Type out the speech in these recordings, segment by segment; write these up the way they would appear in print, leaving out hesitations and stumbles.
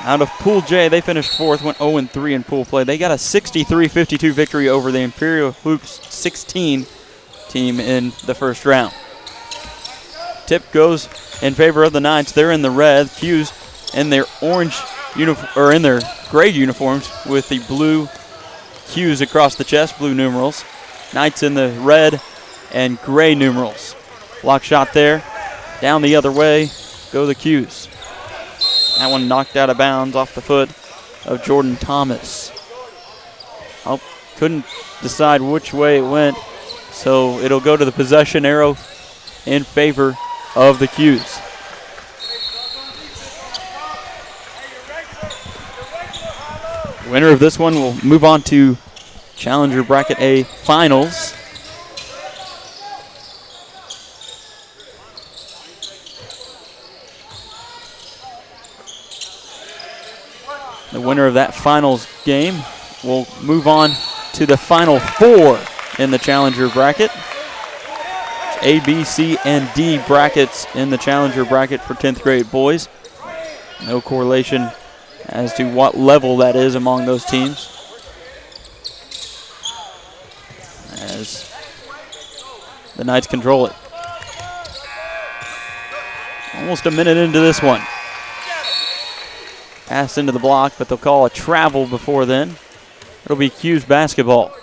Out of Pool J, they finished fourth, went 0-3 in pool play. They got a 63-52 victory over the Imperial Hoops 16 team in the first round. Tip goes in favor of the Knights. They're in the red. Cuse in their orange or in their gray uniforms with the blue Cuse across the chest, blue numerals. Knights in the red and gray numerals. Block shot there. Down the other way go the Cuse. That one knocked out of bounds off the foot of Jordan Thomas. Oh, couldn't decide which way it went, so it'll go to the possession arrow in favor of the Cuse. Winner of this one will move on to Challenger Bracket A Finals. The winner of that finals game will move on to the Final Four in the Challenger bracket. A, B, C, and D brackets in the Challenger bracket for 10th grade boys. No correlation as to what level that is among those teams, as the Knights control it. Almost a minute into this one. Pass into the block, but they'll call a travel before then. It'll be Cuse basketball.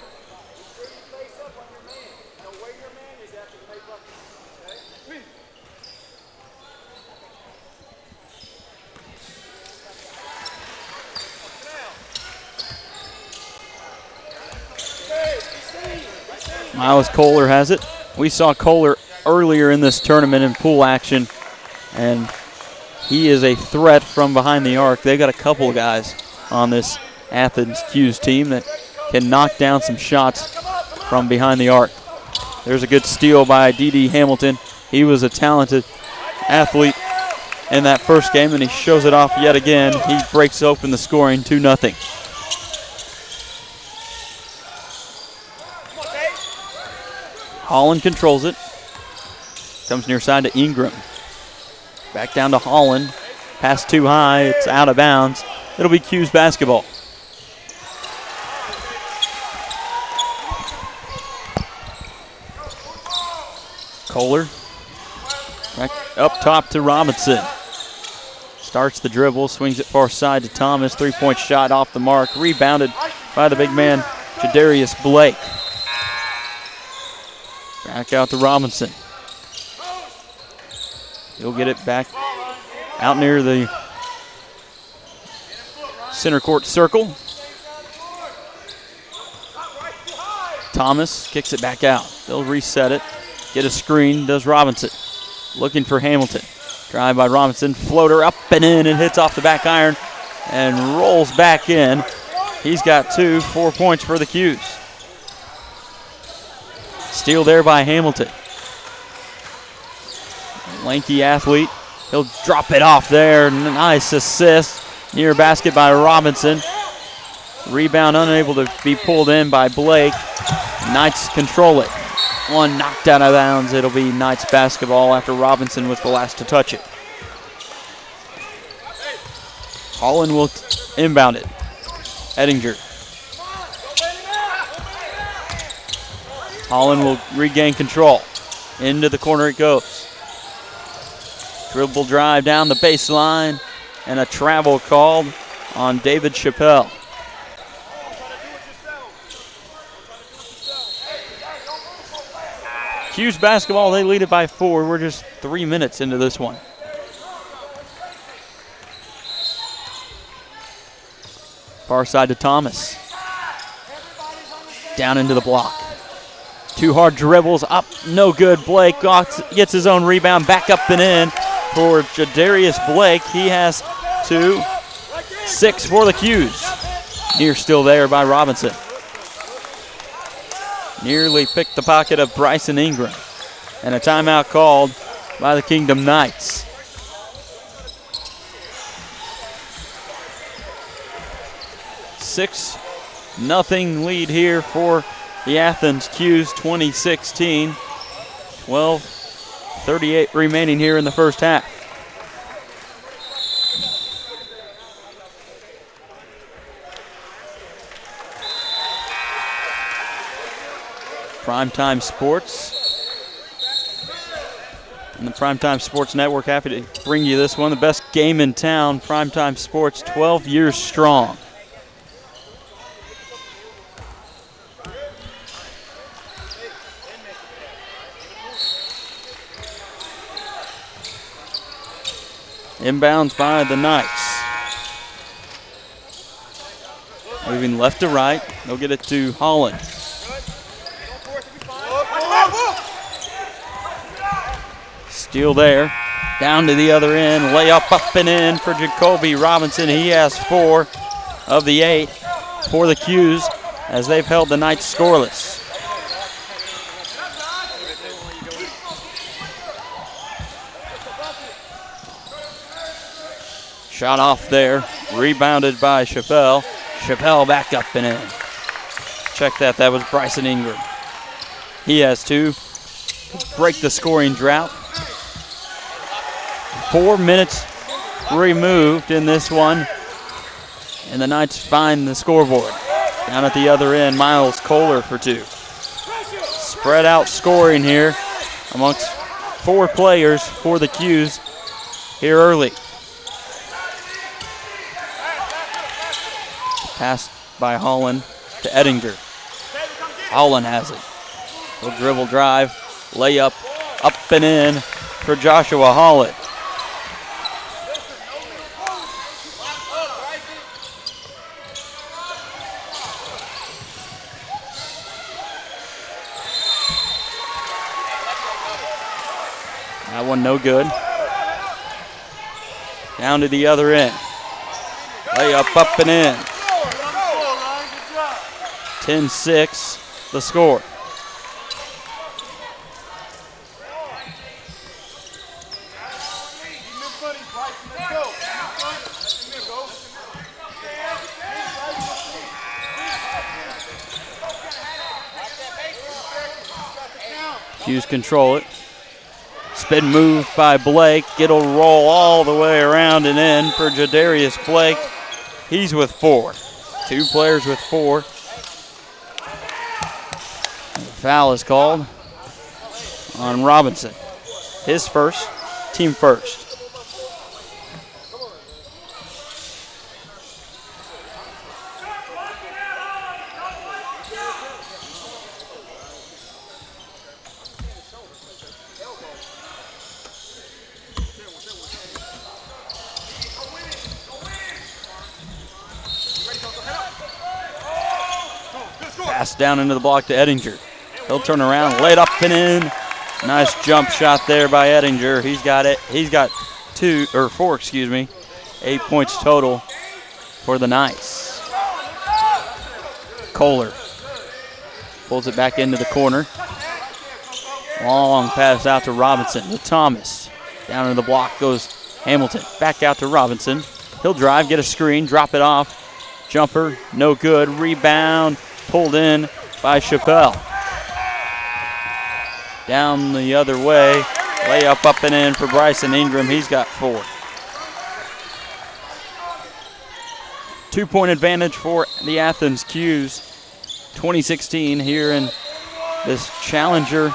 Miles Kohler has it. We saw Kohler earlier in this tournament in pool action, and he is a threat from behind the arc. They've got a couple of guys on this Athens Cuse team that can knock down some shots from behind the arc. There's a good steal by D.D. Hamilton. He was a talented athlete in that first game, and he shows it off yet again. He breaks open the scoring 2-0. Holland controls it. Comes near side to Ingram. Back down to Holland. Pass too high. It's out of bounds. It'll be Cuse basketball. Kohler. Back up top to Robinson. Starts the dribble. Swings it far side to Thomas. Three-point shot off the mark. Rebounded by the big man, Jadarius Blake. Back out to Robinson. He'll get it back out near the center court circle. Thomas kicks it back out. They'll reset it. Get a screen, does Robinson. Looking for Hamilton. Drive by Robinson. Floater up and in and hits off the back iron and rolls back in. He's got 2, 4 points for the Cuse. Steal there by Hamilton. Lanky athlete. He'll drop it off there. Nice assist. Near basket by Robinson. Rebound unable to be pulled in by Blake. Knights control it. One knocked out of bounds. It'll be Knights basketball after Robinson was the last to touch it. Holland will inbound it. Ettinger. Holland will regain control. Into the corner it goes. Dribble drive down the baseline, and a travel called on David Chappelle. Cuse basketball, they lead it by 4. We're just 3 minutes into this one. Far side to Thomas. Down into the block. 2 hard dribbles, up, no good. Blake gets his own rebound, back up and in for Jadarius Blake. He has 2, 6 for the Cuse. Near still there by Robinson. Nearly picked the pocket of Bryson Ingram. And a timeout called by the Kingdom Knights. Nothing lead here for the Athens Cuse, 2016. 12:38 remaining here in the first half. PrimeTime Sports and the PrimeTime Sports Network, happy to bring you this one. The best game in town, PrimeTime Sports, 12 years strong. Inbounds by the Knights. Moving left to right. They'll get it to Holland. Steal there. Down to the other end. Layup up and in for Jacoby Robinson. He has 4 of the 8 for the Cuse as they've held the Knights scoreless. Shot off there. Rebounded by Chappelle. Chappelle back up and in. Check that. That was Bryson Ingram. He has 2. Break the scoring drought. 4 minutes removed in this one. And the Knights find the scoreboard. Down at the other end, Miles Kohler for 2. Spread out scoring here amongst 4 players for the Cuse here early. Pass by Holland to Ettinger. Holland has it. Little dribble drive, layup, up and in for Joshua Holland. That one no good. Down to the other end. Layup up and in. 10-6 the score. Cuse control it. Spin move by Blake. It'll roll all the way around and in for Jadarius Blake. He's with 4. 2 players with 4. Foul is called on Robinson. His first, team first. Pass down into the block to Ettinger. He'll turn around, laid up and in. Nice jump shot there by Ettinger. He's got it. He's got 4, 8 points total for the Knights. Kohler pulls it back into the corner. Long pass out to Robinson, to Thomas. Down into the block goes Hamilton. Back out to Robinson. He'll drive, get a screen, drop it off. Jumper, no good. Rebound, pulled in by Chappelle. Down the other way. Layup up and in for Bryson Ingram. He's got 4. 2-point advantage for the Athens Cuse. 2016 here in this Challenger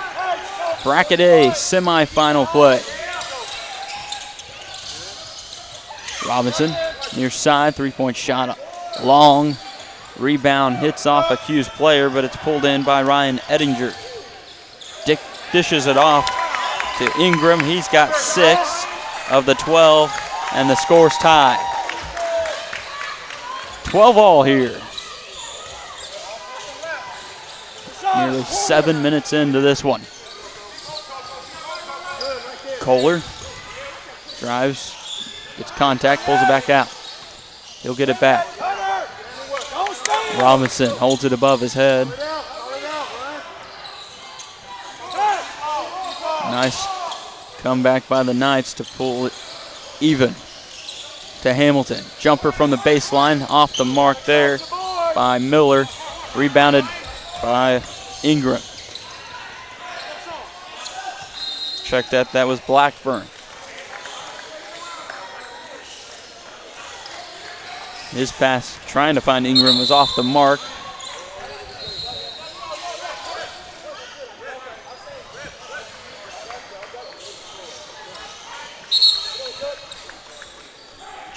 Bracket A semifinal play. Robinson near side. 3-point shot long. Rebound hits off a Cuse player, but it's pulled in by Ryan Ettinger. Dishes it off to Ingram. He's got 6 of the 12, and the score's tied. 12 all here. Nearly 7 minutes into this one. Kohler drives, gets contact, pulls it back out. He'll get it back. Robinson holds it above his head. Nice comeback by the Knights to pull it even to Hamilton. Jumper from the baseline, off the mark there by Miller. Rebounded by Ingram. Check that, that was Blackburn. His pass, trying to find Ingram, was off the mark.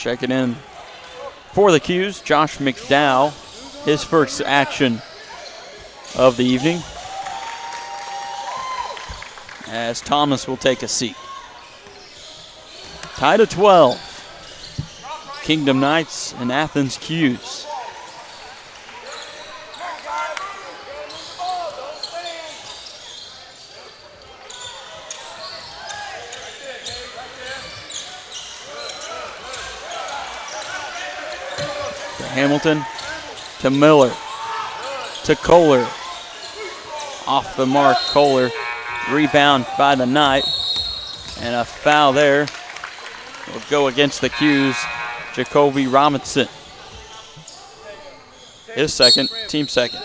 Checking in for the Cuse, Josh McDowell, his first action of the evening, as Thomas will take a seat. Tied at 12. Kingdom Knights and Athens Cuse. Hamilton to Miller to Kohler. Off the mark, Kohler. Rebound by the Knight. And a foul there will go against the Cuse, Jacoby Robinson. His second, team second.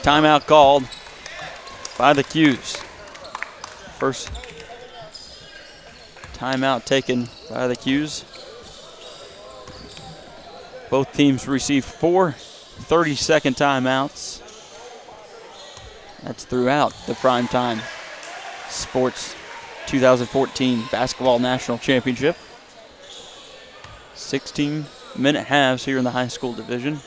Timeout called by the Cuse. First timeout taken by the Cuse. Both teams received 4 30-second timeouts. That's throughout the PrimeTime Sports 2014 Basketball National Championship. 16-minute halves here in the high school division.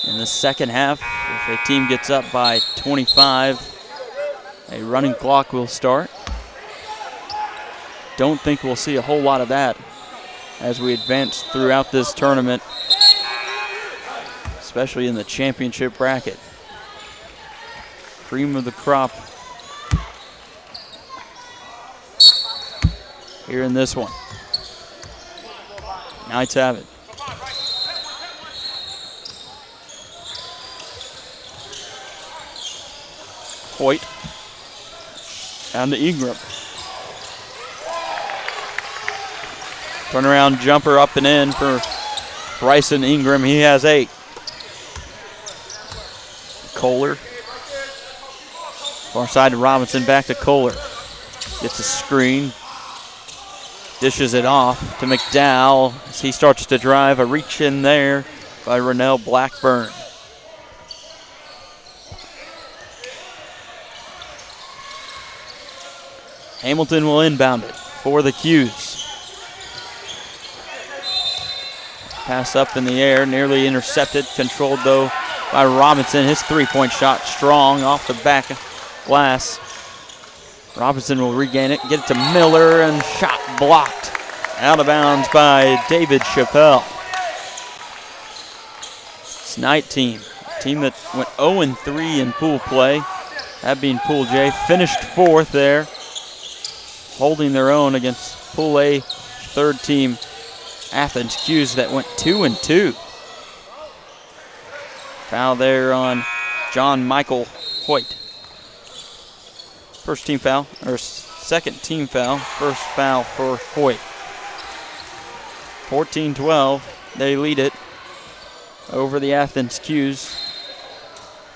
In the second half, if a team gets up by 25, a running clock will start. Don't think we'll see a whole lot of that as we advance throughout this tournament, especially in the championship bracket. Cream of the crop here in this one. Knights have it. Hoyt down to Ingram. Turnaround jumper up and in for Bryson Ingram. He has 8. Kohler. Far side to Robinson, back to Kohler. Gets a screen. Dishes it off to McDowell as he starts to drive. A reach in there by Rennell Blackburn. Hamilton will inbound it for the Cuse. Pass up in the air, nearly intercepted. Controlled, though, by Robinson. His three-point shot strong off the back glass. Robinson will regain it, get it to Miller, and shot blocked. Out of bounds by David Chappelle. It's Knight team that went 0-3 in pool play. That being Pool J. Finished 4th there, holding their own against Pool A, third team Athens Cuse that went 2-2. Foul there on John Michael Hoyt. First team foul, or second team foul. First foul for Hoyt. 14-12, they lead it over the Athens Cuse.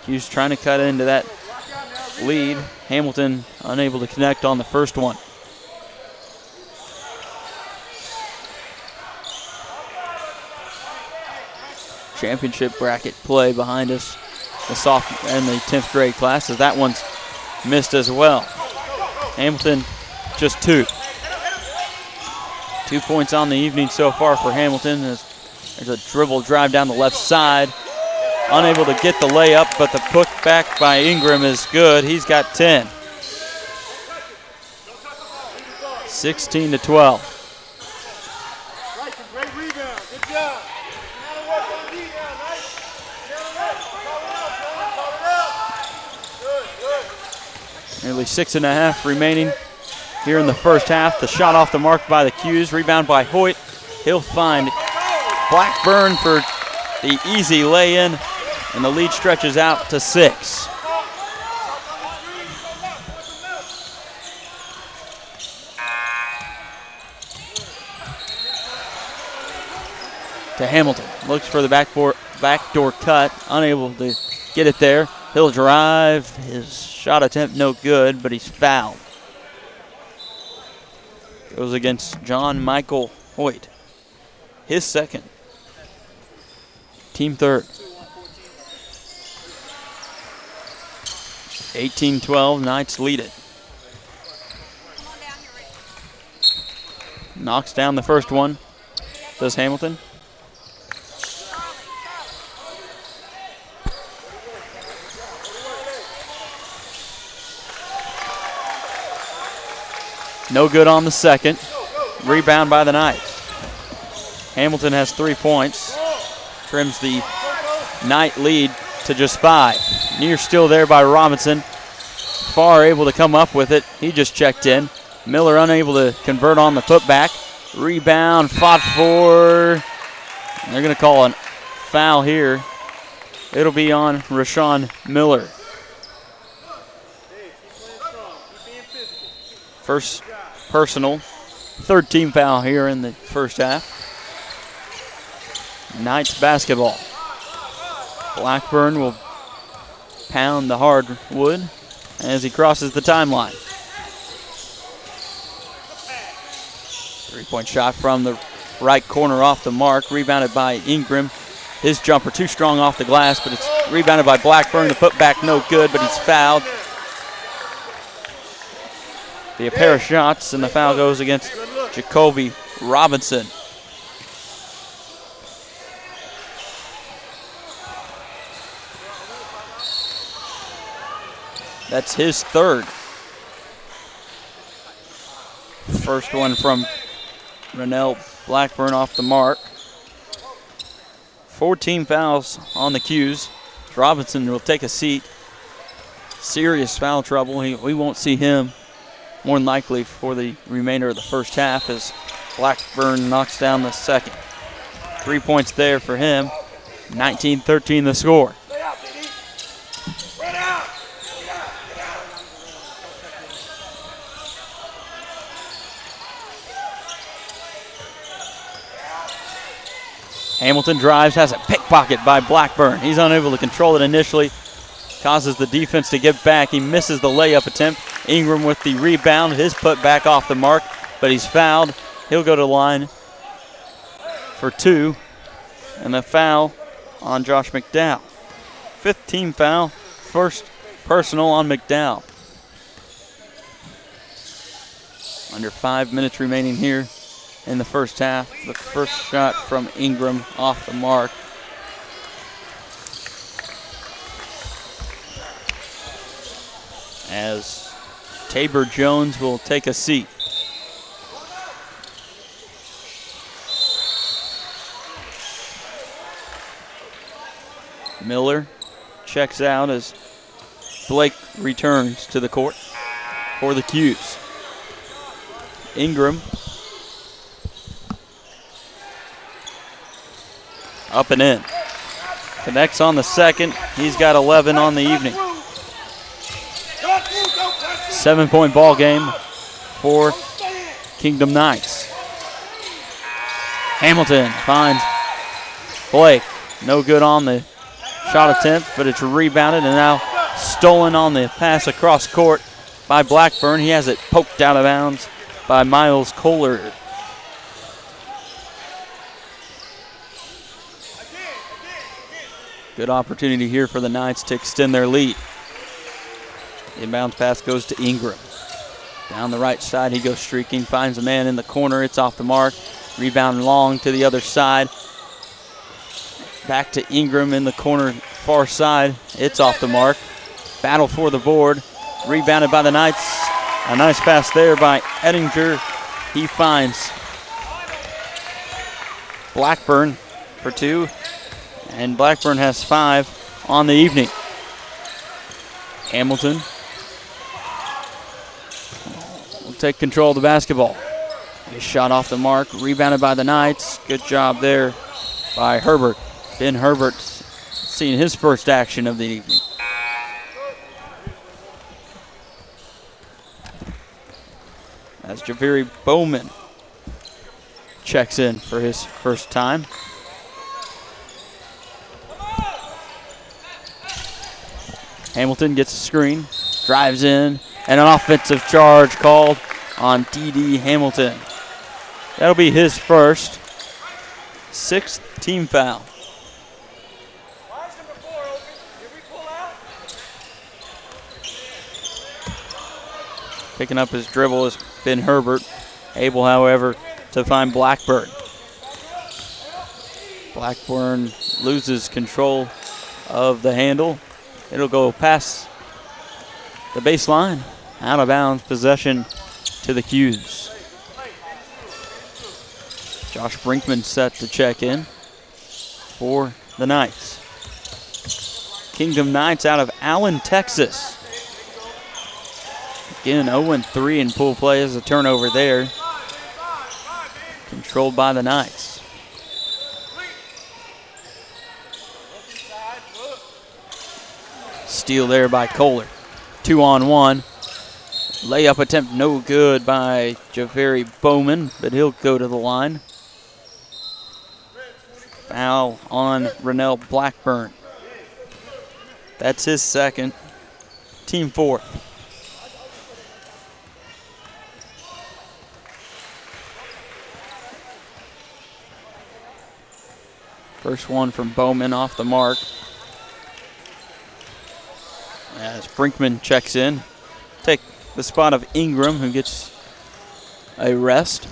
Cuse trying to cut into that lead. Hamilton unable to connect on the first one. Championship bracket play behind us, the sophomore and the 10th grade class, as that one's missed as well. Hamilton just 2. 2 points on the evening so far for Hamilton. There's a dribble drive down the left side. Unable to get the layup, but the put back by Ingram is good. He's got 10. 16-12. Great rebound. Good job. Nearly 6.5 remaining here in the first half. The shot off the mark by the Cuse. Rebound by Hoyt. He'll find Blackburn for the easy lay-in, and the lead stretches out to 6. To Hamilton. Looks for the backdoor cut. Unable to get it there. He'll drive. His shot attempt no good, but he's fouled. Goes against John Michael Hoyt. His second. Team third. 18-12, Knights lead it. Knocks down the first one. Does Hamilton. No good on the second. Rebound by the Knights. Hamilton has 3 points. Trims the Knight lead to just 5. Near still there by Robinson. Farr able to come up with it. He just checked in. Miller unable to convert on the putback. Rebound fought for. They're going to call a foul here. It'll be on Rashawn Miller. First personal. 3rd team foul here in the first half. Knights basketball. Blackburn will pound the hardwood as he crosses the timeline. 3-point shot from the right corner off the mark. Rebounded by Ingram. His jumper too strong off the glass, but it's rebounded by Blackburn. The putback no good, but he's fouled. A pair of shots, and the foul goes against Jacoby Robinson. That's his 3rd. First one from Rennell Blackburn off the mark. 14 fouls on the Cuse. Robinson will take a seat. Serious foul trouble. We won't see him more than likely for the remainder of the first half as Blackburn knocks down the second. 3 points there for him. 19-13 the score. Hamilton drives, has a pickpocket by Blackburn. He's unable to control it initially. Causes the defense to get back. He misses the layup attempt. Ingram with the rebound. His put back off the mark, but he's fouled. He'll go to the line for 2. And a foul on Josh McDowell. 5th team foul. First personal on McDowell. Under 5 minutes remaining here in the first half. The first shot from Ingram off the mark. As Tabor Jones will take a seat. Miller checks out as Blake returns to the court for the Cuse. Ingram up and in. Connects on the second. He's got 11 on the evening. 7-point ball game for Kingdom Knights. Hamilton finds Blake. No good on the shot attempt, but it's rebounded and now stolen on the pass across court by Blackburn. He has it poked out of bounds by Miles Kohler. Good opportunity here for the Knights to extend their lead. Inbounds pass goes to Ingram. Down the right side, he goes streaking, finds a man in the corner. It's off the mark. Rebound long to the other side. Back to Ingram in the corner, far side. It's off the mark. Battle for the board. Rebounded by the Knights. A nice pass there by Ettinger. He finds Blackburn for 2. And Blackburn has 5 on the evening. Hamilton will take control of the basketball. His shot off the mark, rebounded by the Knights. Good job there by Herbert. Ben Herbert seeing his first action of the evening. As Javiri Bowman checks in for his first time. Hamilton gets a screen, drives in, and an offensive charge called on D.D. Hamilton. That'll be his first. 6th team foul. Picking up his dribble is Ben Herbert. Able, however, to find Blackburn. Blackburn loses control of the handle. It'll go past the baseline. Out of bounds, possession to the Cuse. Josh Brinkman set to check in for the Knights. Kingdom Knights out of Allen, Texas. Again, 0-3 in pool play as a turnover there. Controlled by the Knights. Steal there by Kohler. 2-on-1. Layup attempt no good by Javeri Bowman, but he'll go to the line. Foul on Rennell Blackburn. That's his second. Team fourth. First one from Bowman off the mark. As Brinkman checks in. Take the spot of Ingram, who gets a rest.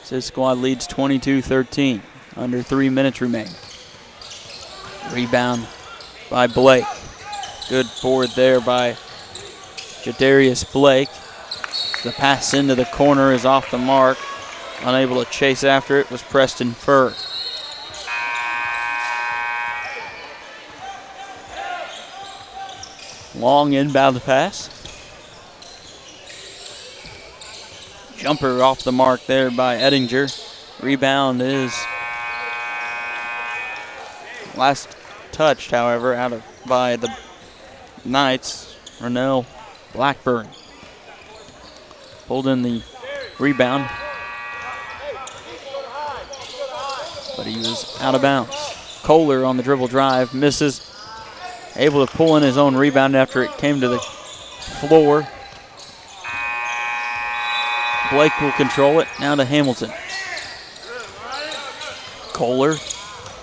His squad leads 22-13. Under 3 minutes remain. Rebound by Blake. Good forward there by Jadarius Blake. The pass into the corner is off the mark. Unable to chase after it was Preston Furr. Long inbound pass. Jumper off the mark there by Ettinger. Rebound is last touched, however, by the Knights. Rennell Blackburn pulled in the rebound, but he was out of bounds. Kohler on the dribble drive, misses. Able to pull in his own rebound after it came to the floor. Blake will control it. Now to Hamilton. Kohler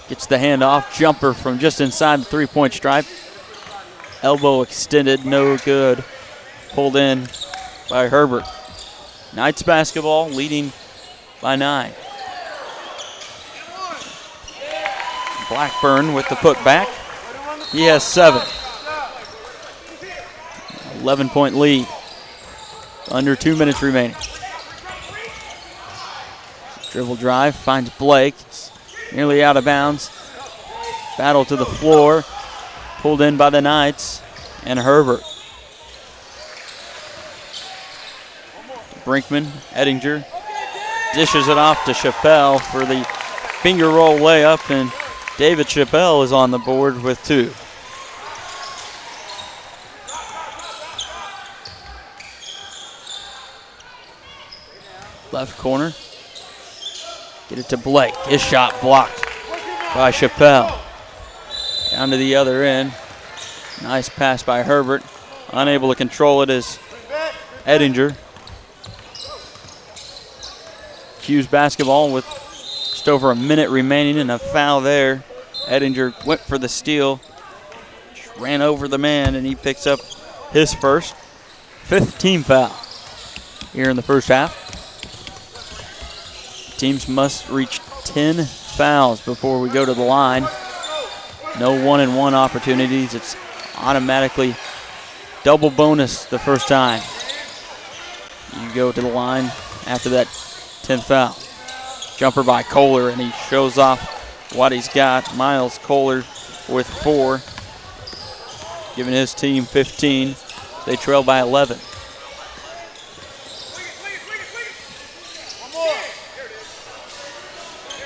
gets the handoff. Jumper from just inside the three-point stripe. Elbow extended, no good. Pulled in by Herbert. Knights basketball leading by 9. Blackburn with the putback. He has 7. 11-point lead. Under 2 minutes remaining. Dribble drive, finds Blake. It's nearly out of bounds. Battle to the floor. Pulled in by the Knights and Herbert. Brinkman, Ettinger, dishes it off to Chappelle for the finger roll layup, and David Chappelle is on the board with 2. Left corner. Get it to Blake. His shot blocked by Chappelle. Down to the other end. Nice pass by Herbert. Unable to control it is Ettinger. Cuse basketball with just over a minute remaining and a foul there. Ettinger went for the steal. Just ran over the man, and he picks up his first. 5th team foul here in the first half. Teams must reach 10 fouls before we go to the line. No 1-and-1 opportunities. It's automatically double bonus the first time you go to the line after that 10th foul. Jumper by Kohler, and he shows off what he's got. Miles Kohler with 4, giving his team 15. They trail by 11.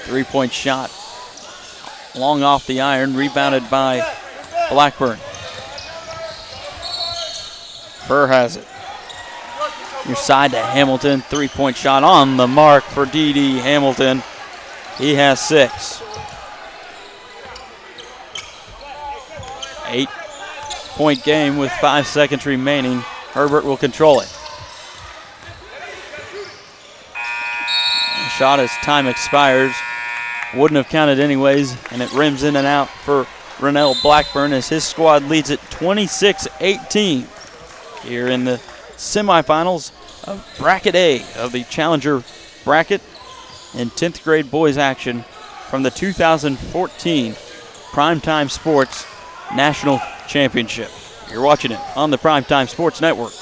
Three-point shot. Long off the iron, rebounded by Blackburn. Furr has it. Near side to Hamilton. 3-point shot on the mark for D.D. Hamilton. He has 6. 8-point game with 5 seconds remaining. Herbert will control it. Shot as time expires. Wouldn't have counted anyways, and it rims in and out for Rennell Blackburn as his squad leads at 26-18 here in the semifinals of Bracket A of the Challenger bracket and 10th grade boys action from the 2014 Primetime Sports National Championship. You're watching it on the Primetime Sports Network.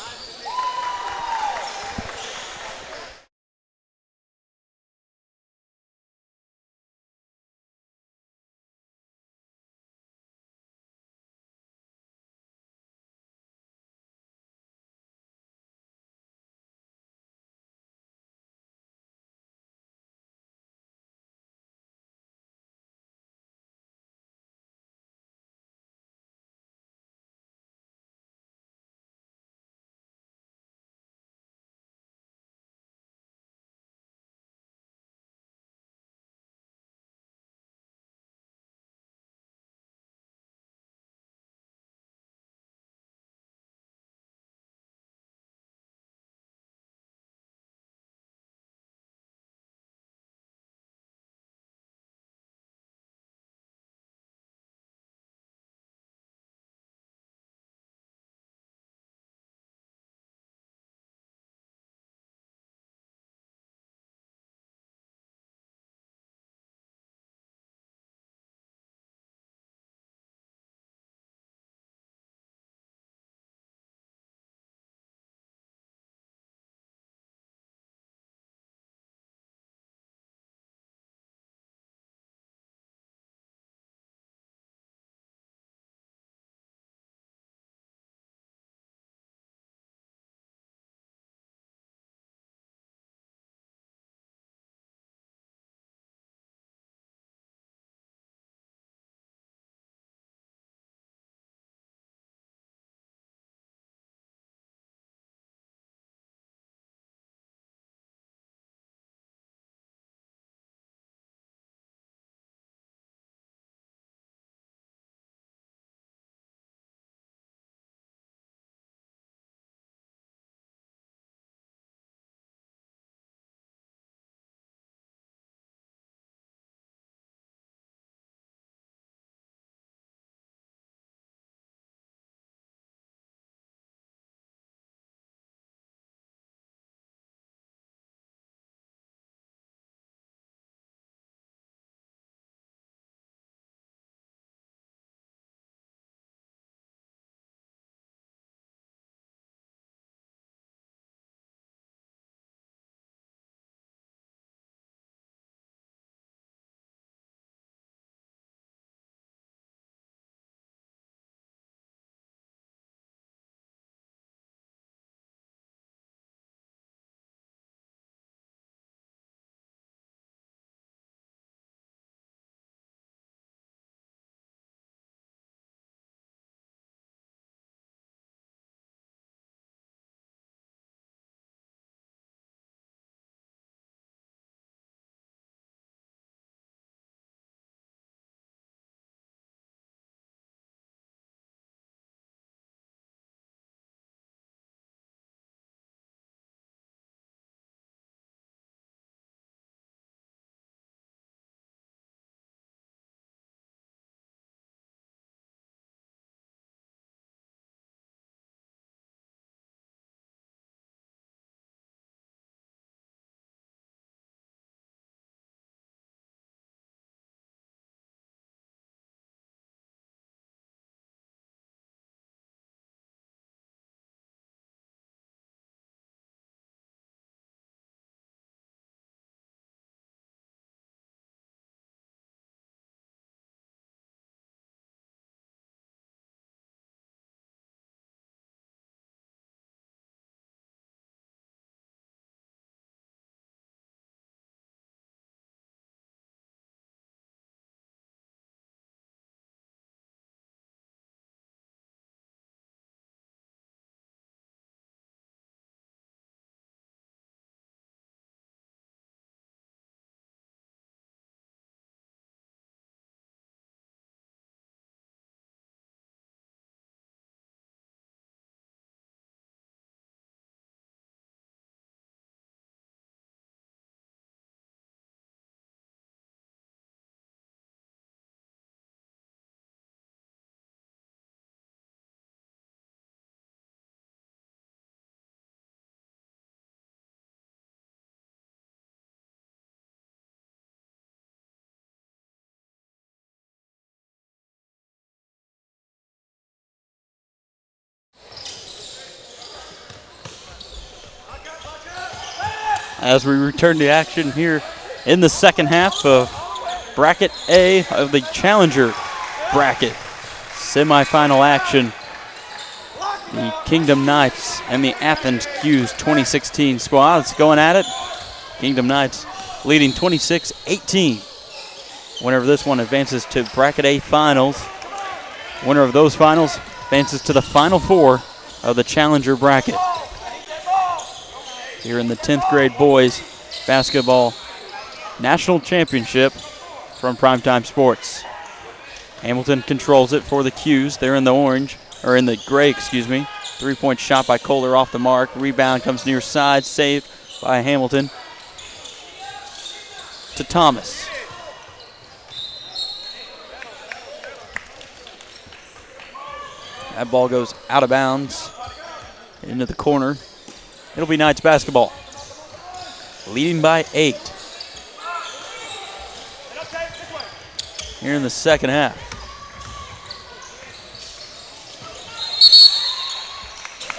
as we return to action here in the second half of Bracket A of the Challenger bracket. Semifinal action. The Kingdom Knights and the Athens Cuse 2016 squads going at it. Kingdom Knights leading 26-18. Winner of this one advances to Bracket A finals. Winner of those finals advances to the Final Four of the Challenger bracket. Here in the 10th grade boys basketball national championship from PrimeTime Sports. Hamilton controls it for the Cuse. They're in the orange, or in the gray, excuse me. 3-point shot by Kohler off the mark. Rebound comes near side, saved by Hamilton to Thomas. That ball goes out of bounds into the corner. It'll be Knights basketball, leading by 8. Here in the second half.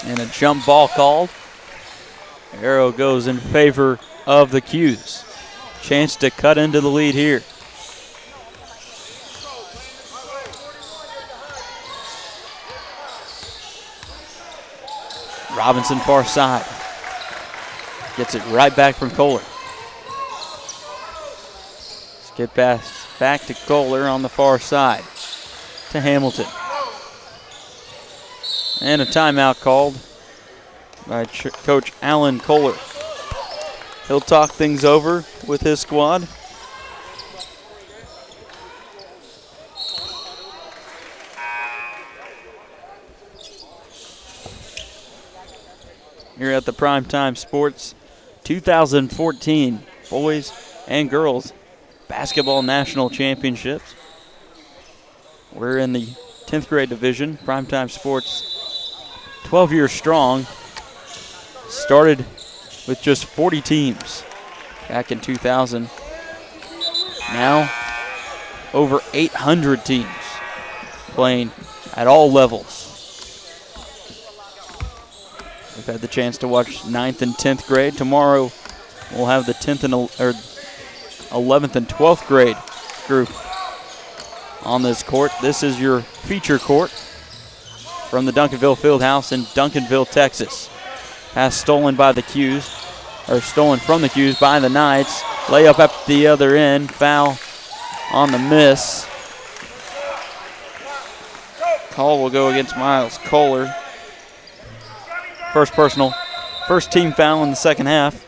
And a jump ball called. Arrow goes in favor of the Cuse. Chance to cut into the lead here. Robinson far side. Gets it right back from Kohler. Skip pass back to Kohler on the far side to Hamilton. And a timeout called by Coach Alan Kohler. He'll talk things over with his squad. Here at the PrimeTime Sports 2014 Boys and Girls Basketball National Championships. We're in the 10th grade division. PrimeTime Sports, 12 years strong. Started with just 40 teams back in 2000. Now, over 800 teams playing at all levels. We've had the chance to watch 9th and 10th grade. Tomorrow, we'll have the 10th and 11th and 12th grade group on this court. This is your feature court from the Duncanville Fieldhouse in Duncanville, Texas. Pass stolen by the Cuse, or stolen from the Cuse by the Knights. Layup at the other end. Foul on the miss. Call will go against Miles Kohler. First personal, first team foul in the second half.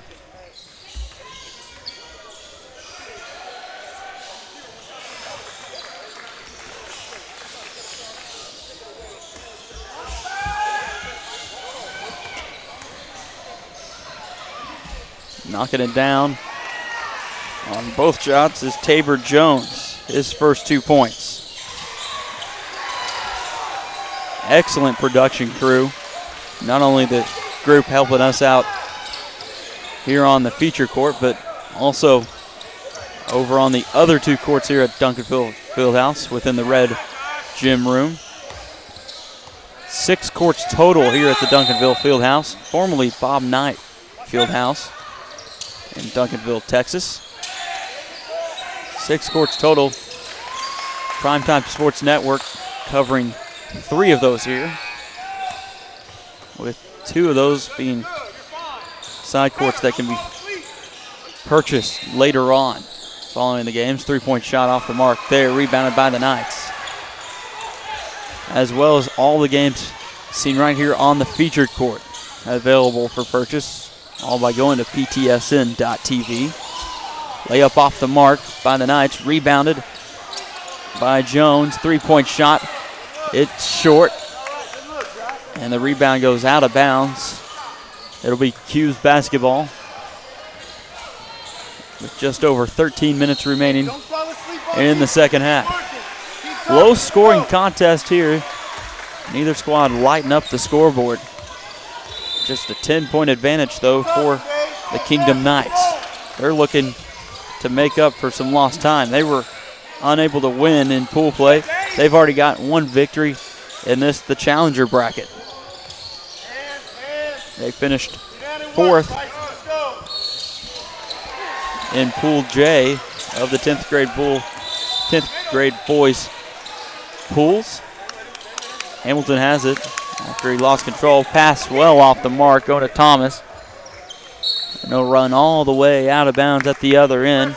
Knocking it down on both shots is Tabor Jones, his first 2 points. Excellent production crew. Not only the group helping us out here on the feature court, but also over on the other 2 courts here at Duncanville Fieldhouse within the red gym room. 6 courts total here at the Duncanville Fieldhouse, formerly Bob Knight Fieldhouse in Duncanville, Texas. 6 courts total. PrimeTime Sports Network covering 3 of those here, with 2 of those being side courts that can be purchased later on following the games. 3-point shot off the mark there, rebounded by the Knights. As well as all the games seen right here on the featured court, available for purchase, all by going to ptsn.tv. Layup off the mark by the Knights, rebounded by Jones. 3-point shot, it's short, and the rebound goes out of bounds. It'll be Cuse basketball with just over 13 minutes remaining in the second half. Low scoring contest here. Neither squad lighting up the scoreboard. Just a 10-point advantage, though, for the Kingdom Knights. They're looking to make up for some lost time. They were unable to win in pool play. They've already got 1 victory in the Challenger bracket. They finished 4th in Pool J of the 10th grade boys pools. Hamilton has it after he lost control. Pass well off the mark, going to Thomas. And he'll run all the way out of bounds at the other end.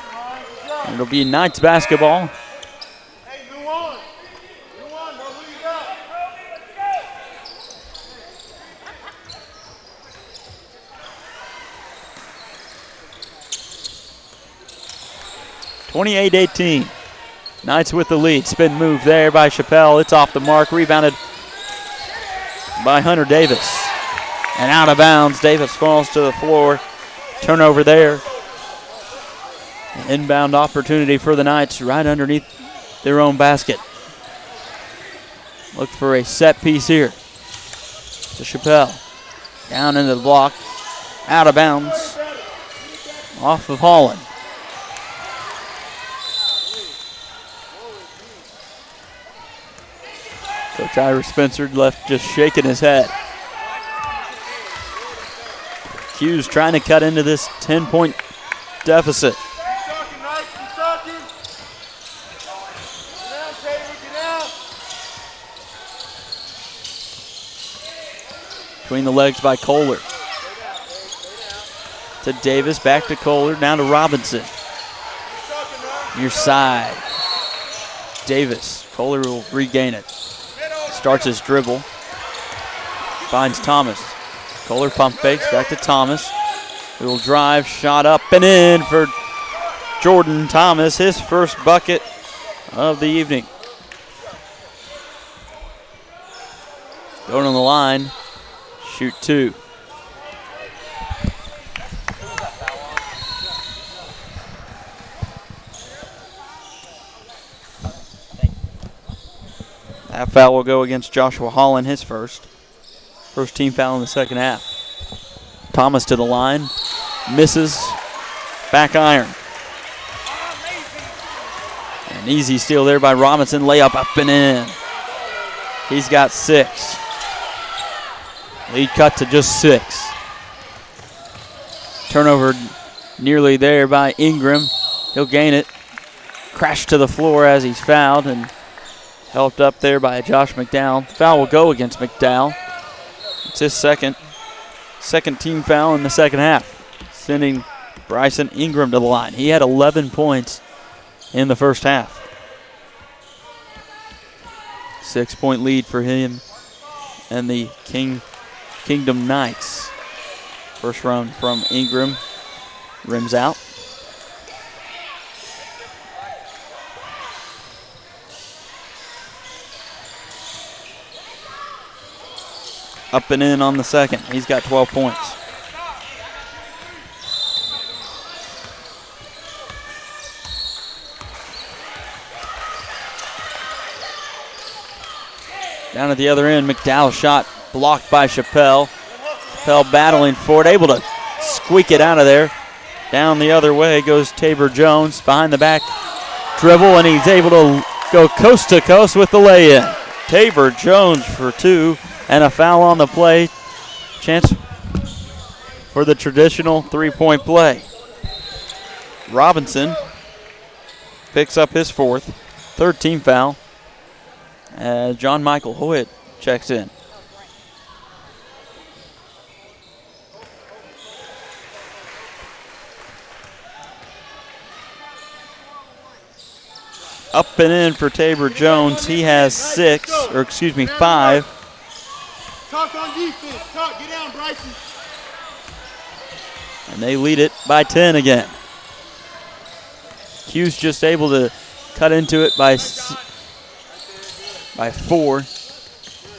And it'll be Knights basketball. (28-18). Knights with the lead. Spin move there by Chappelle. It's off the mark. Rebounded by Hunter Davis. And out of bounds. Davis falls to the floor. Turnover there. An inbound opportunity for the Knights right underneath their own basket. Look for a set piece here. To Chappelle. Down into the block. Out of bounds. Off of Holland. Coach Ira Spencer left just shaking his head. Cuse trying to cut into this 10-point deficit. Between the legs by Kohler. To Davis, back to Kohler, down to Robinson. Near side. Davis. Kohler will regain it. Starts his dribble. Finds Thomas. Kohler pump fakes, back to Thomas. He will drive, shot up and in for Jordan Thomas, his first bucket of the evening. Going on the line, shoot two. That foul will go against Joshua Holland, his first. First team foul in the second half. Thomas to the line, misses, back iron. An easy steal there by Robinson, layup up and in. He's got 6. Lead cut to just 6. Turnover nearly there by Ingram. He'll gain it. Crashed to the floor as he's fouled and helped up there by Josh McDowell. Foul will go against McDowell. It's his second team foul in the second half, sending Bryson Ingram to the line. He had 11 points in the first half. 6-point lead for him and the Kingdom Knights. First run from Ingram, rims out. Up and in on the second. He's got 12 points. Down at the other end, McDowell shot blocked by Chappelle. Chappelle battling for it, able to squeak it out of there. Down the other way goes Tabor Jones, behind the back dribble, and he's able to go coast to coast with the lay-in. Tabor Jones for 2. And a foul on the play. Chance for the traditional 3-point play. Robinson picks up his 4th. 3rd team foul. As John Michael Hoyt checks in. Up and in for Tabor Jones. He has 5. Talk on defense. Talk. Get down, Bryson. And they lead it by 10 again. Cuse just able to cut into it by 4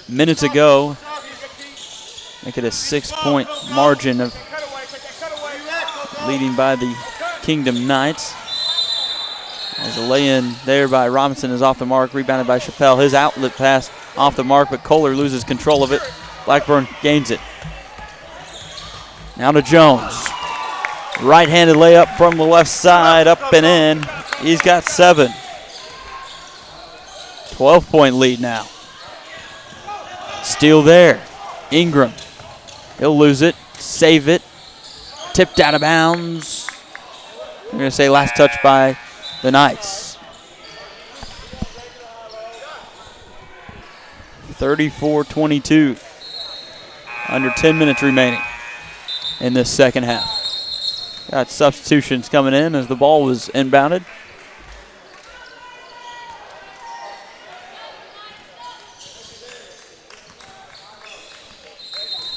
minutes ago. Make it a 6-point margin of leading by the Kingdom Knights. As a lay-in there by Robinson is off the mark, rebounded by Chappelle. His outlet pass off the mark, but Kohler loses control of it. Blackburn gains it. Now to Jones. Right-handed layup from the left side, up and in. He's got 7. 12-point lead now. Steal there. Ingram. He'll lose it, save it. Tipped out of bounds. I'm going to say last touch by the Knights. 34-22. Under 10 minutes remaining in this second half. Got substitutions coming in as the ball was inbounded.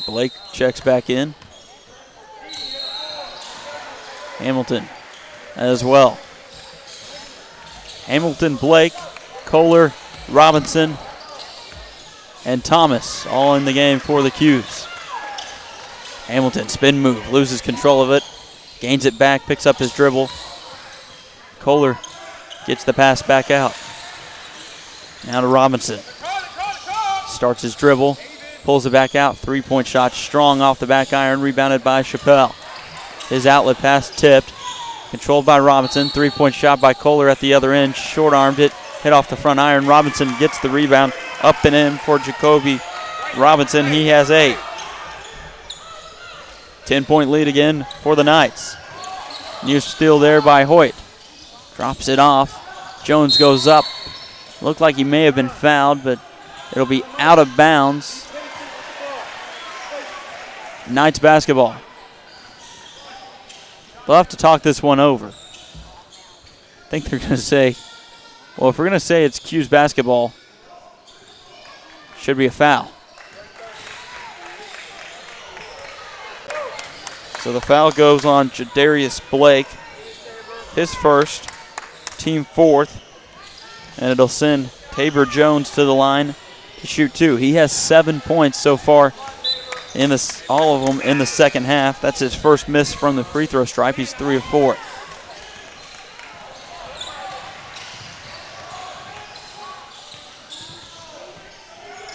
Blake checks back in. Hamilton as well. Hamilton, Blake, Kohler, Robinson, and Thomas all in the game for the Cuse. Hamilton, spin move, loses control of it, gains it back, picks up his dribble. Kohler gets the pass back out. Now to Robinson. Starts his dribble, pulls it back out, three-point shot strong off the back iron, rebounded by Chappelle. His outlet pass tipped, controlled by Robinson, three-point shot by Kohler at the other end, short-armed it, hit off the front iron. Robinson gets the rebound, up and in for Jacoby Robinson. He has 8. 10-point lead again for the Knights. New steal there by Hoyt. Drops it off. Jones goes up. Looked like he may have been fouled, but it'll be out of bounds. Knights basketball. We'll have to talk this one over. I think they're going to say, well, if we're going to say it's Cuse basketball, should be a foul. So the foul goes on Jadarius Blake, his first, team 4th, and it'll send Tabor Jones to the line to shoot 2. He has 7 points so far, in this, all of them in the second half. That's his first miss from the free throw stripe. He's 3 of 4.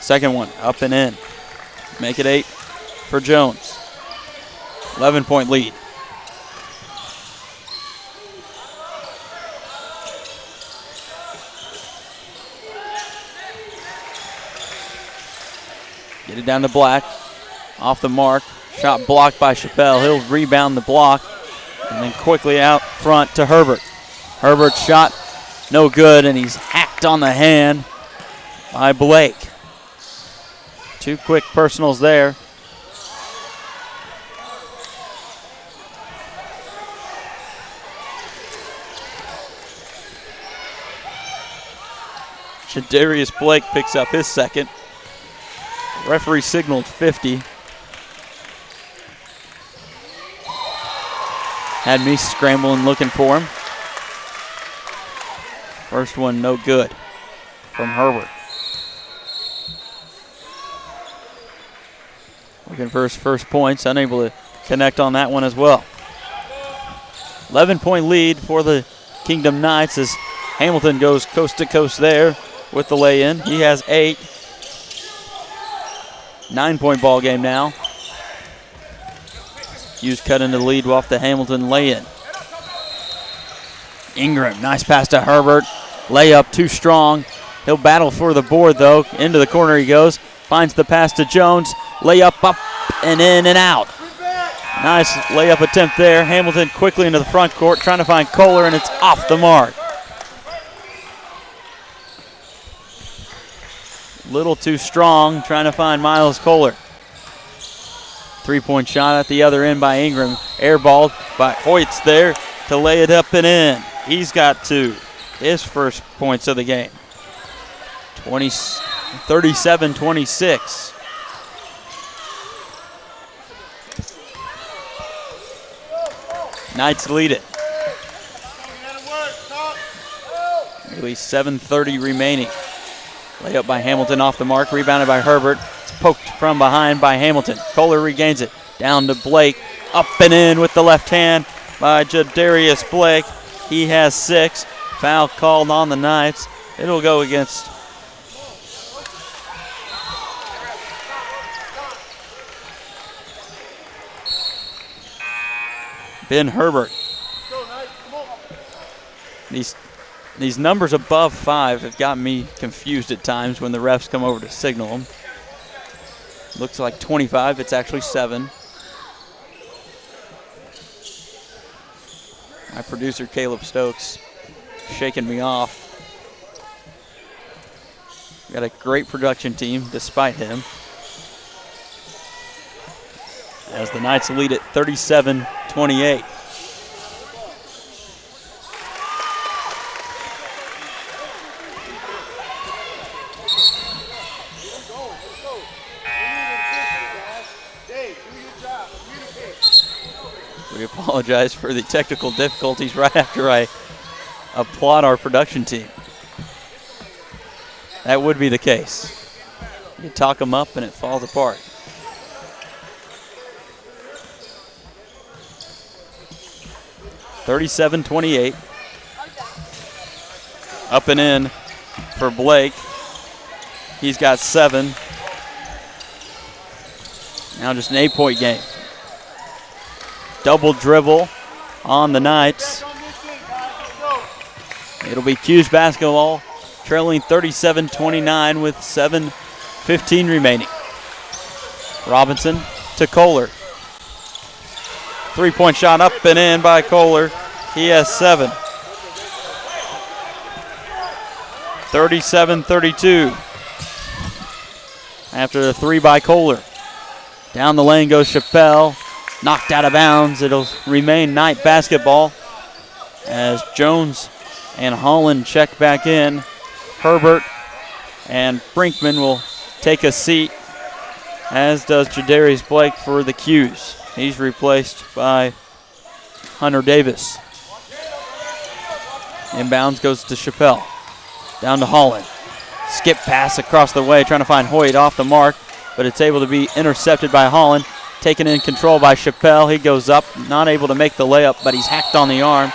Second one, up and in. Make it 8 for Jones. 11-point lead. Get it down to Black. Off the mark. Shot blocked by Chappelle. He'll rebound the block. And then quickly out front to Herbert. Herbert's shot no good, and he's hacked on the hand by Blake. 2 quick personals there. Jadarius Blake picks up his second. Referee signaled 50. Had me scrambling looking for him. First one no good from Herbert. Looking for his first points, unable to connect on that one as well. 11-point lead for the Kingdom Knights as Hamilton goes coast to coast there with the lay-in. He has 8. 9-point ball game now. Cuse cut into the lead off the Hamilton lay-in. Ingram, nice pass to Herbert. Layup too strong. He'll battle for the board though. Into the corner he goes. Finds the pass to Jones. Layup up and in and out. Nice layup attempt there. Hamilton quickly into the front court trying to find Kohler, and it's off the mark. Little too strong, trying to find Miles Kohler. 3-point shot at the other end by Ingram. Airballed by Hoyt's there to lay it up and in. He's got 2. His first points of the game. 37-26. Knights lead it. Nearly 7:30 remaining. Layup by Hamilton off the mark, rebounded by Herbert. It's poked from behind by Hamilton. Kohler regains it. Down to Blake. Up and in with the left hand by Jadarius Blake. He has 6. Foul called on the Knights. It'll go against Ben Herbert. These numbers above 5 have gotten me confused at times when the refs come over to signal them. Looks like 25, it's actually 7. My producer, Caleb Stokes, shaking me off. We got a great production team despite him. As the Knights lead at 37-28. We apologize for the technical difficulties right after I applaud our production team. That would be the case. You talk them up and it falls apart. (37-28). Up and in for Blake. He's got 7. Now just an 8-point game. Double dribble on the Knights. It'll be Cuse basketball, trailing 37-29 with 7:15 remaining. Robinson to Kohler. 3-point shot up and in by Kohler. He has 7. 37-32. After the 3 by Kohler. Down the lane goes Chappelle. Knocked out of bounds. It'll remain Knight basketball as Jones and Holland check back in. Herbert and Brinkman will take a seat, as does Jadarius Blake for the Cuse. He's replaced by Hunter Davis. Inbounds goes to Chappelle. Down to Holland. Skip pass across the way, trying to find Hoyt off the mark, but it's able to be intercepted by Holland. Taken in control by Chappelle. He goes up, not able to make the layup, but he's hacked on the arm.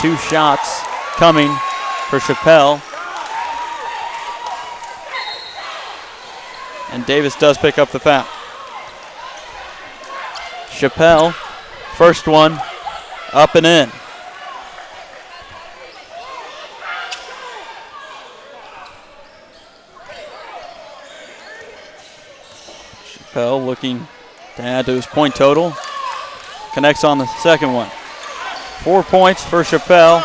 2 shots coming for Chappelle. And Davis does pick up the foul. Chappelle, first one, up and in. Chappelle looking to add to his point total. Connects on the second one. 4 points for Chappelle.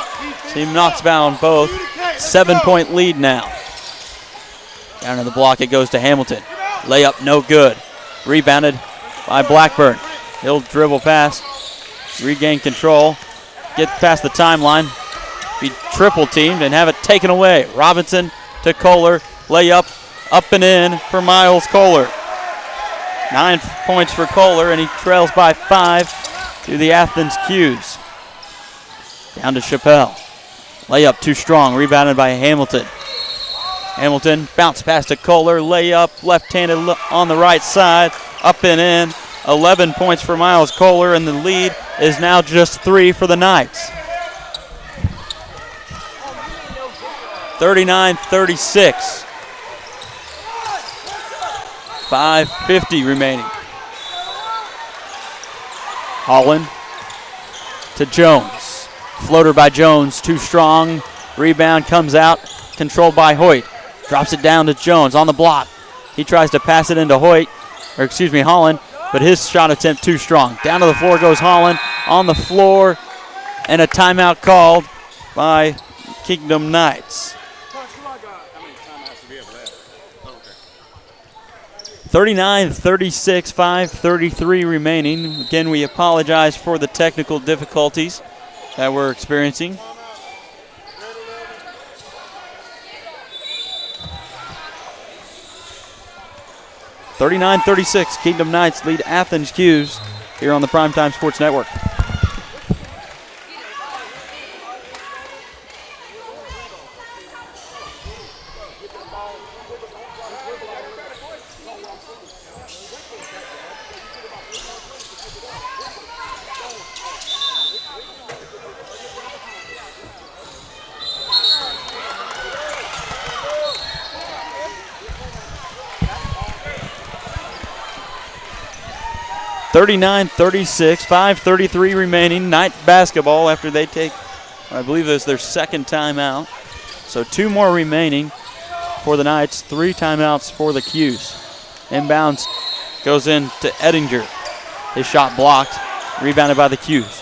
Team knocks down both. 7-point lead now. Down to the block it goes to Hamilton. Layup no good. Rebounded by Blackburn. He'll dribble past. Regain control. Get past the timeline. Be triple teamed and have it taken away. Robinson to Kohler. Layup up and in for Miles Kohler. 9 points for Kohler, and he trails by 5 to the Athens Cuse. Down to Chappelle. Layup too strong, rebounded by Hamilton. Hamilton bounce pass to Kohler, layup left-handed on the right side, up and in. 11 points for Miles Kohler, and the lead is now just 3 for the Knights. 39-36. 5:50 remaining. Holland to Jones. Floater by Jones, too strong. Rebound comes out, controlled by Hoyt. Drops it down to Jones on the block. He tries to pass it into Holland, but his shot attempt too strong. Down to the floor goes Holland, on the floor, and a timeout called by Kingdom Knights. 39-36, 5:33 remaining. Again, we apologize for the technical difficulties that we're experiencing. (39-36), Kingdom Knights lead Athens Cuse here on the PrimeTime Sports Network. (39-36), 5:33 remaining. Knight basketball after they take, I believe it's their second timeout. So 2 more remaining for the Knights, 3 timeouts for the Cuse. Inbounds goes in to Ettinger. His shot blocked. Rebounded by the Cuse.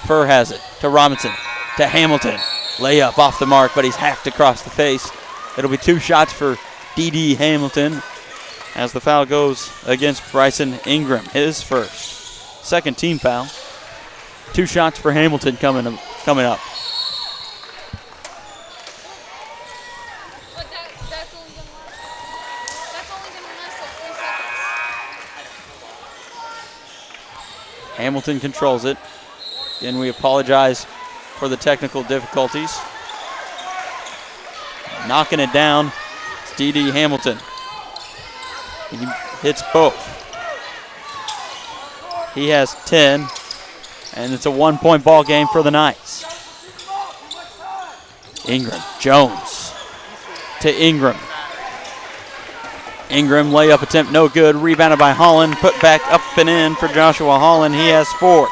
Furr has it to Robinson, to Hamilton. Layup off the mark, but he's hacked across the face. It'll be 2 shots for D.D. Hamilton as the foul goes against Bryson Ingram, his first. Second team foul. 2 shots for Hamilton coming up. That's only gonna last like 3 seconds. Hamilton controls it. Again, we apologize for the technical difficulties. Knocking it down, it's D.D. Hamilton. He hits both. He has 10, and it's a 1-point ball game for the Knights. Ingram, Jones to Ingram. Ingram layup attempt no good, rebounded by Holland, put back up and in for Joshua Holland. He has 4.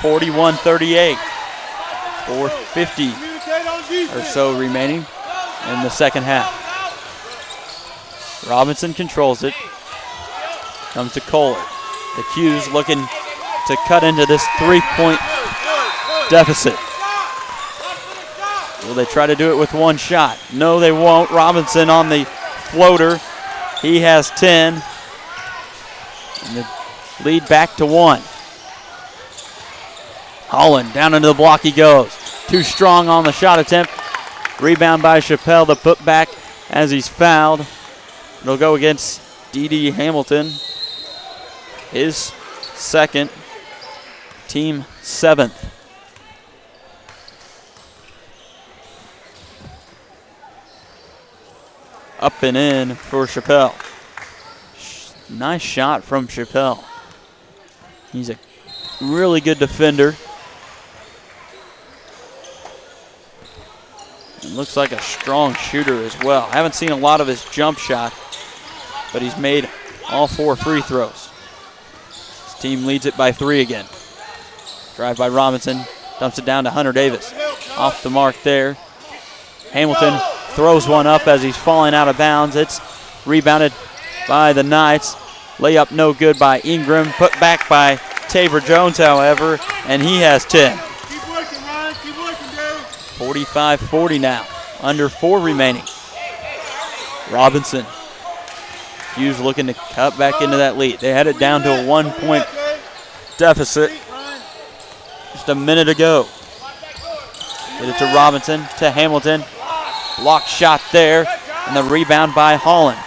41-38. 4:50 or so remaining in the second half. Robinson controls it. Comes to Kohler. The Cuse looking to cut into this 3-point deficit. Will they try to do it with 1 shot? No, they won't. Robinson on the floater. He has 10. And the lead back to 1. Holland down into the block he goes. Too strong on the shot attempt. Rebound by Chappelle. The putback as he's fouled. It'll go against D.D. Hamilton. His second. Team 7th. Up and in for Chappelle. Nice shot from Chappelle. He's a really good defender. And looks like a strong shooter as well. Haven't seen a lot of his jump shot, but he's made all 4 free throws. His team leads it by 3 again. Drive by Robinson, dumps it down to Hunter Davis. Off the mark there. Hamilton throws one up as he's falling out of bounds. It's rebounded by the Knights. Layup no good by Ingram. Put back by Tabor Jones, however, and he has 10. Keep working, Ryan. Keep working, Dave. 45-40 now. Under 4 remaining. Robinson. Cuse looking to cut back into that lead. They had it down to a 1-point deficit just a minute ago. Get it to Robinson, to Hamilton. Block shot there, and the rebound by Holland.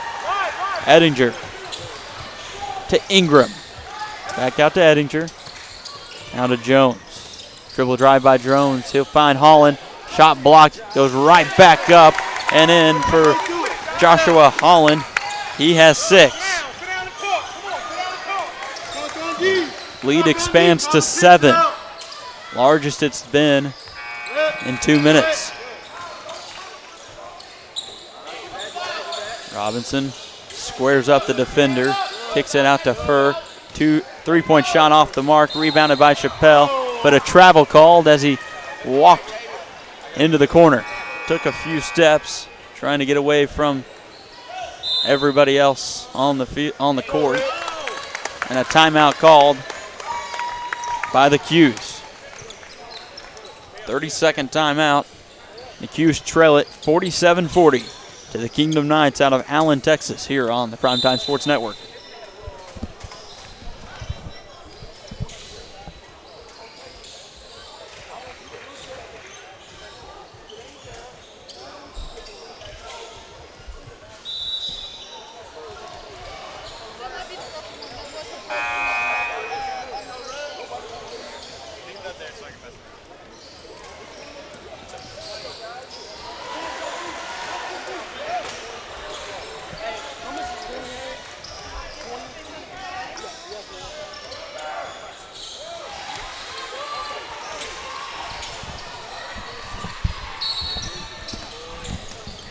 Ettinger to Ingram. Back out to Ettinger. Now to Jones. Dribble drive by Jones. He'll find Holland. Shot blocked. Goes right back up and in for Joshua Holland. He has 6. Lead expands to 7. Largest it's been in 2 minutes. Robinson squares up the defender. Kicks it out to Furr. 3-point shot off the mark. Rebounded by Chappelle. But a travel called as he walked into the corner. Took a few steps trying to get away from everybody else on the court. And a timeout called by the Cuse. 30-second timeout. The Cuse trail it 47-40 to the Kingdom Knights out of Allen, Texas, here on the PrimeTime Sports Network.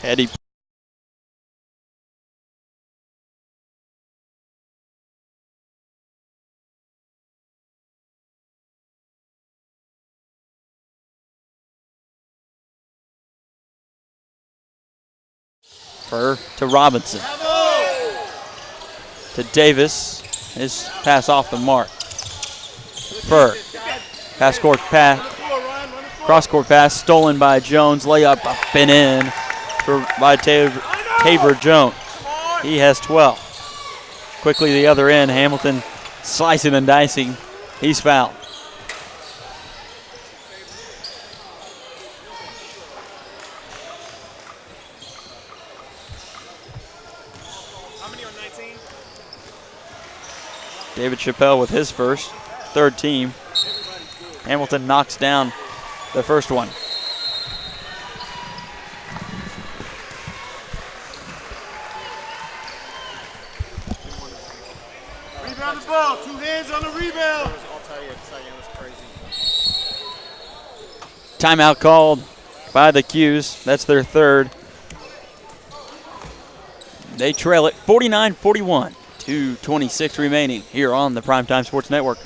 Eddie. Furr to Robinson. To Davis. His pass off the mark. prefer. Cross-court pass stolen by Jones. Layup up and in by Tabor Jones. He has 12. Quickly the other end. Hamilton slicing and dicing. He's fouled. David Chappelle with his first, third team. Hamilton knocks down the first one. Rebound the ball. 2 hands on the rebound. Timeout called by the Cuse. That's their third. They trail it 49-41. 2:26 remaining here on the Primetime Sports Network.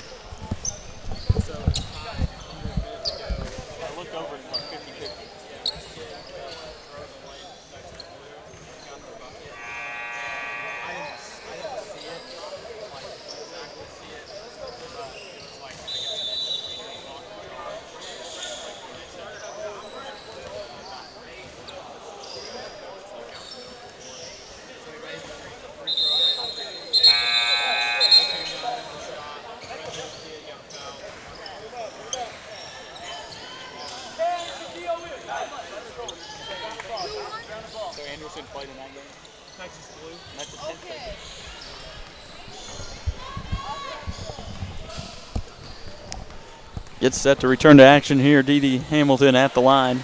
Gets set to return to action here. D.D. Hamilton at the line.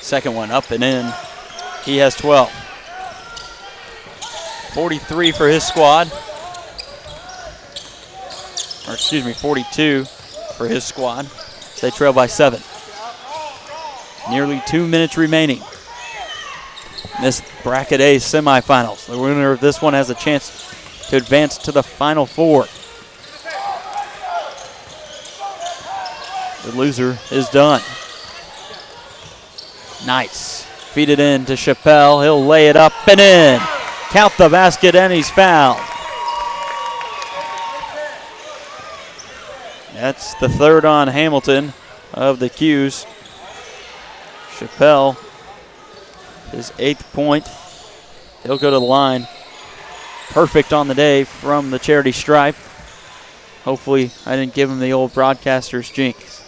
Second one up and in. He has 12. 43 for his squad. Or excuse me, 42 for his squad. They trail by 7. Nearly 2 minutes remaining. This Bracket A semifinals. The winner of this one has a chance to advance to the Final Four. The loser is done. Nice. Feed it in to Chappelle. He'll lay it up and in. Count the basket and he's fouled. That's the third on Hamilton of the Cuse. Chappelle, his 8th point. He'll go to the line. Perfect on the day from the charity stripe. Hopefully I didn't give him the old broadcaster's jinx.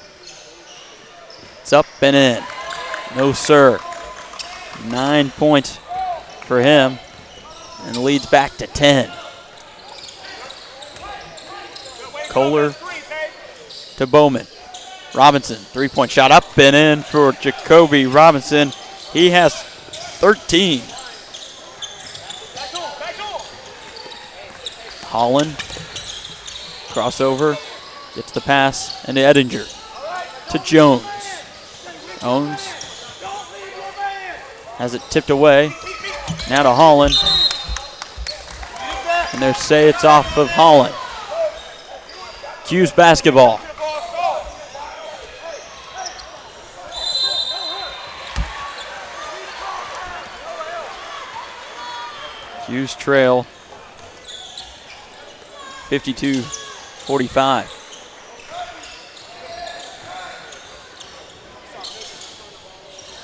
It's up and in. No, sir. 9 points for him and leads back to 10. Kohler to Bowman. Robinson, 3-point shot up and in for Jacoby Robinson. He has 13. Holland, crossover, gets the pass, and Edinger to Jones. Jones has it tipped away. Now to Holland. And they say it's off of Holland. Cuse basketball. Cuse trail 52-45.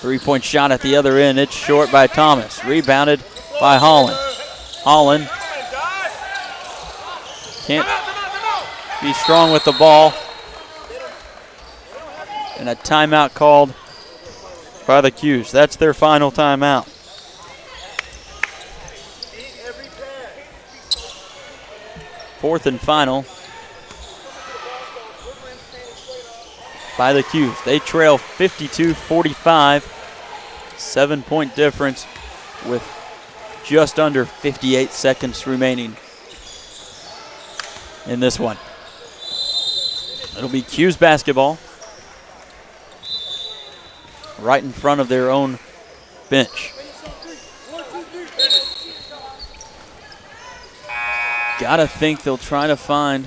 Three-point shot at the other end. It's short by Thomas. Rebounded by Holland. Holland can't be strong with the ball. And a timeout called by the Cuse. That's their final timeout. Fourth and final by the Cuse. They trail 52-45. 7-point difference with just under 58 seconds remaining in this one. It'll be Cuse basketball right in front of their own bench. Gotta think they'll try to find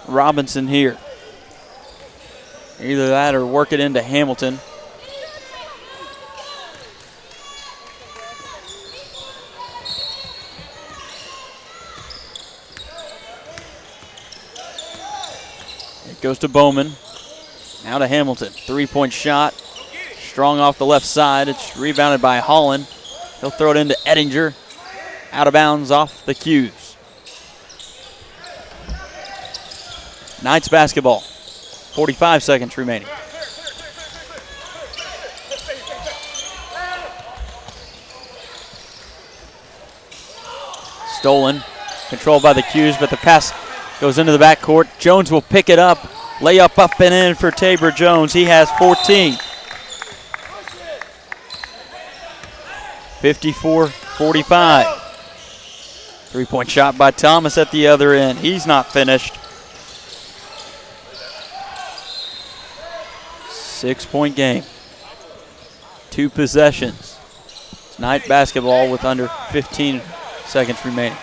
Robinson here. Either that or work it into Hamilton. goes to Bowman. Now to Hamilton. 3-point shot. Strong off the left side. It's rebounded by Holland. He'll throw it into Ettinger. Out of bounds off the Cuse. Knights basketball. 45 seconds remaining. Stolen. Controlled by the Cuse, but the pass goes into the backcourt. Jones will pick it up. Layup up and in for Tabor Jones. He has 14. 54-45. 3-point shot by Thomas at the other end. He's not finished. 6-point game. 2 possessions. It's Knight basketball with under 15 seconds remaining.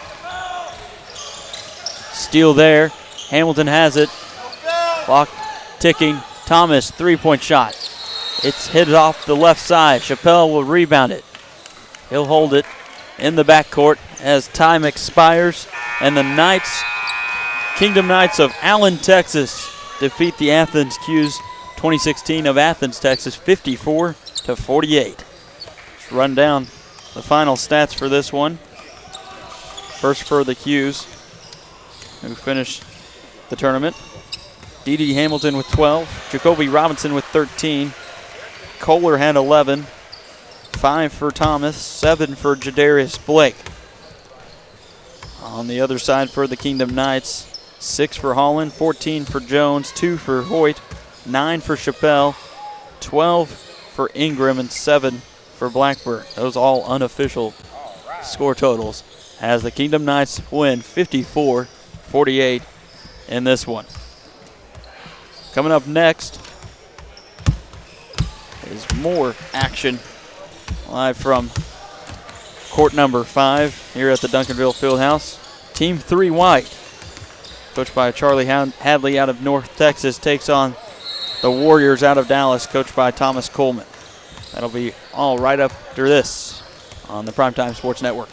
Steal there. Hamilton has it. Clock ticking. Thomas, 3-point shot. It's hit off the left side. Chappelle will rebound it. He'll hold it in the backcourt as time expires. And the Knights, Kingdom Knights of Allen, Texas, defeat the Athens Cuse 2016 of Athens, Texas, 54-48. Let's run down the final stats for this one. First for the Cuse, who finished the tournament. D.D. Hamilton with 12. Jacoby Robinson with 13. Kohler had 11. 5 for Thomas. 7 for Jadarius Blake. On the other side for the Kingdom Knights, 6 for Holland, 14 for Jones, 2 for Hoyt, 9 for Chappelle, 12 for Ingram, and 7 for Blackburn. Those all unofficial score totals as the Kingdom Knights win 54-48 in this one. Coming up next is more action live from court number 5 here at the Duncanville Fieldhouse. Team 3 White, coached by Charlie Hadley out of North Texas, takes on the Warriors out of Dallas, coached by Thomas Coleman. That'll be all right after this on the PrimeTime Sports Network.